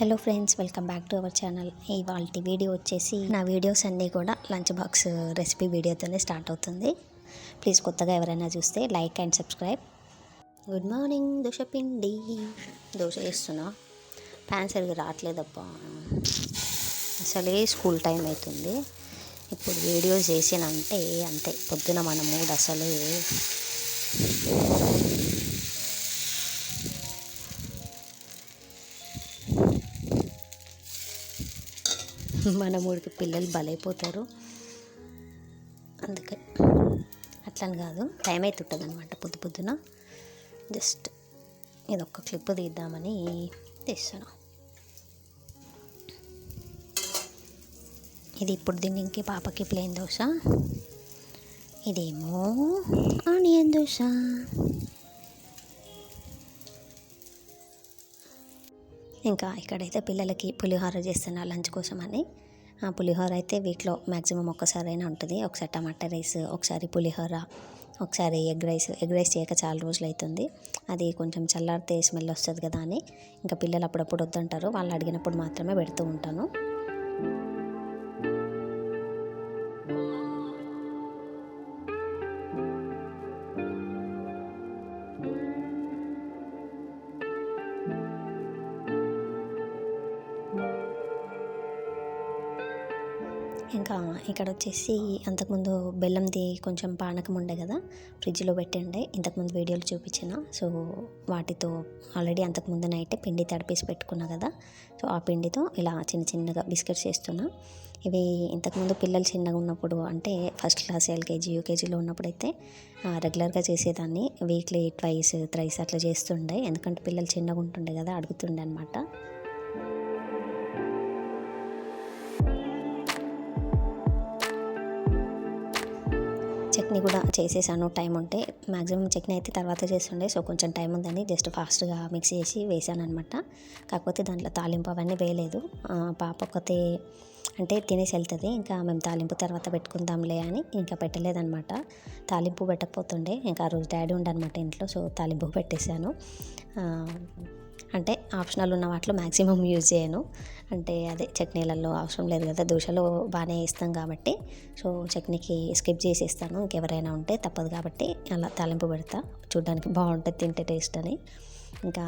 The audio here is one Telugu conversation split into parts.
Hello friends, welcome back to our channel. ఇవాళ వీడియో వచ్చేసి నా వీడియోస్ అన్నీ కూడా లంచ్ బాక్స్ రెసిపీ వీడియోతోనే స్టార్ట్ అవుతుంది. ప్లీజ్ కొత్తగా ఎవరైనా చూస్తే like and subscribe. Good morning. Dosa పిండి దోశ వేస్తున్నా. ప్యాన్ సరిగ్గా రావట్లేదబ్బా, అసలే స్కూల్ టైం అవుతుంది. ఇప్పుడు వీడియోస్ చేసానంటే అంతే, పొద్దున మన మూడ్ అసలే మన మూడికి పిల్లలు బలైపోతారు. అందుకే అట్లని కాదు, టైం అవుతుంటుంది అనమాట. పొద్దున జస్ట్ ఇదొక్క క్లిప్ తీద్దామని తీస్తున్నా. ఇది ఇప్పుడు దీనికి పాపకి ప్లేన్ దోశ, ఇదేమో ఆనియన్ దోశ. ఇంకా ఇక్కడైతే పిల్లలకి పులిహోర చేస్తున్నా లంచ్ కోసం అని. ఆ పులిహోర అయితే వీక్లో మ్యాక్సిమం ఒక్కసారైనా ఉంటుంది. ఒకసారి టమాటా రైస్, ఒకసారి పులిహోర, ఒకసారి ఎగ్ రైస్ చేయక చాలా రోజులు అవుతుంది. అది కొంచెం చల్లారితే స్మెల్ వస్తుంది కదా అని ఇంకా పిల్లలు అప్పుడప్పుడు వద్దంటారు. వాళ్ళు అడిగినప్పుడు మాత్రమే పెడుతూ ఉంటాను. ఇంకా ఇక్కడ వచ్చేసి అంతకుముందు బెల్లంది కొంచెం పానకం ఉండే కదా, ఫ్రిడ్జ్లో పెట్టండి. ఇంతకుముందు వీడియోలు చూపించిన. సో వాటితో ఆల్రెడీ అంతకుముందు నైటే పిండి తడిపేసి పెట్టుకున్నా కదా. సో ఆ పిండితో ఇలా చిన్నగా బిస్కెట్స్ చేస్తున్నా. ఇవి ఇంతకుముందు పిల్లలు చిన్నగా ఉన్నప్పుడు, అంటే ఫస్ట్ క్లాస్, ఎల్కేజీ, యూకేజీలో ఉన్నప్పుడైతే రెగ్యులర్గా చేసేదాన్ని. వీక్లీ ట్వైస్ త్రైస్ అట్లా చేస్తుండే. ఎందుకంటే పిల్లలు చిన్నగా ఉంటుండే కదా, అడుగుతుండే అనమాట. చట్నీ కూడా చేసేసాను టైం ఉంటే. మ్యాక్సిమం చట్నీ అయితే తర్వాత చేస్తుండే. సో కొంచెం టైం ఉందని జస్ట్ ఫాస్ట్గా మిక్స్ చేసి వేసాను అనమాట. కాకపోతే దాంట్లో తాలింపు అవన్నీ వేయలేదు. పాప ఒకతే అంటే తినేసి వెళ్తుంది. ఇంకా మేము తాలింపు తర్వాత పెట్టుకుందాంలే అని ఇంకా పెట్టలేదన్నమాట. తాలింపు పెట్టకపోతుండే. ఇంకా ఆ రోజు డాడీ ఉండనమాట ఇంట్లో. సో తాలింపు పెట్టేశాను. అంటే ఆప్షనల్ ఉన్న వాటిలో మ్యాక్సిమం యూజ్ చేయను. అంటే అదే చట్నీలలో అవసరం లేదు కదా, దోశలో బాగానే వేస్తాం కాబట్టి. సో చట్నీకి స్కిప్ చేసేస్తాను. ఇంకెవరైనా ఉంటే తప్పదు కాబట్టి అలా తాలింపు పెడతా. చూడడానికి బాగుంటుంది, తింటే టేస్ట్ అని. ఇంకా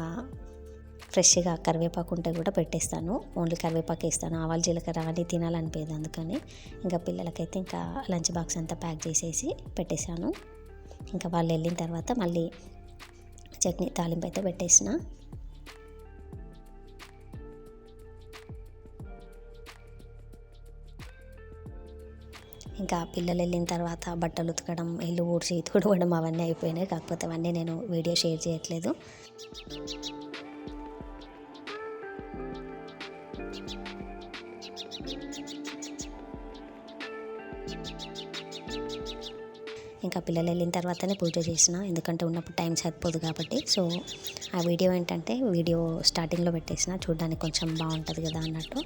ఫ్రెష్గా కరివేపాకు ఉంటే కూడా పెట్టేస్తాను. ఓన్లీ కరివేపాకు వేస్తాను. ఆవాలు జీలకర్ర అవన్నీ తినాలనిపించదు, అందుకని ఇంకా పిల్లలకైతే ఇంకా లంచ్ బాక్స్ అంతా ప్యాక్ చేసేసి పెట్టేశాను. ఇంకా వాళ్ళు వెళ్ళిన తర్వాత మళ్ళీ చట్నీ తాలింపు అయితే పెట్టేసిన. ఇంకా పిల్లలు వెళ్ళిన తర్వాత బట్టలు ఉతకడం, ఇల్లు ఊడ్చి తుడవడం అవన్నీ అయిపోయినాయి. కాకపోతే అవన్నీ నేను వీడియో షేర్ చేయట్లేదు. ఇంకా పిల్లలు వెళ్ళిన తర్వాతనే పూజ చేసిన, ఎందుకంటే ఉన్నప్పుడు టైం సరిపోదు కాబట్టి. సో ఆ వీడియో ఏంటంటే వీడియో స్టార్టింగ్లో పెట్టేసిన, చూడడానికి కొంచెం బాగుంటుంది కదా అన్నట్టు.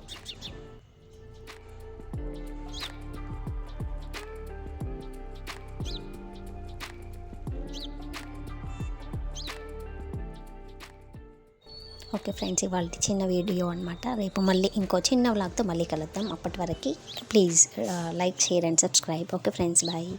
ఓకే ఫ్రెండ్స్, ఇవాళ చిన్న వీడియో అనమాట. రేపు మళ్ళీ ఇంకో చిన్న వ్లాగ్తో మళ్ళీ కలుద్దాం. అప్పటి వరకు please like, share and subscribe. Okay friends, bye.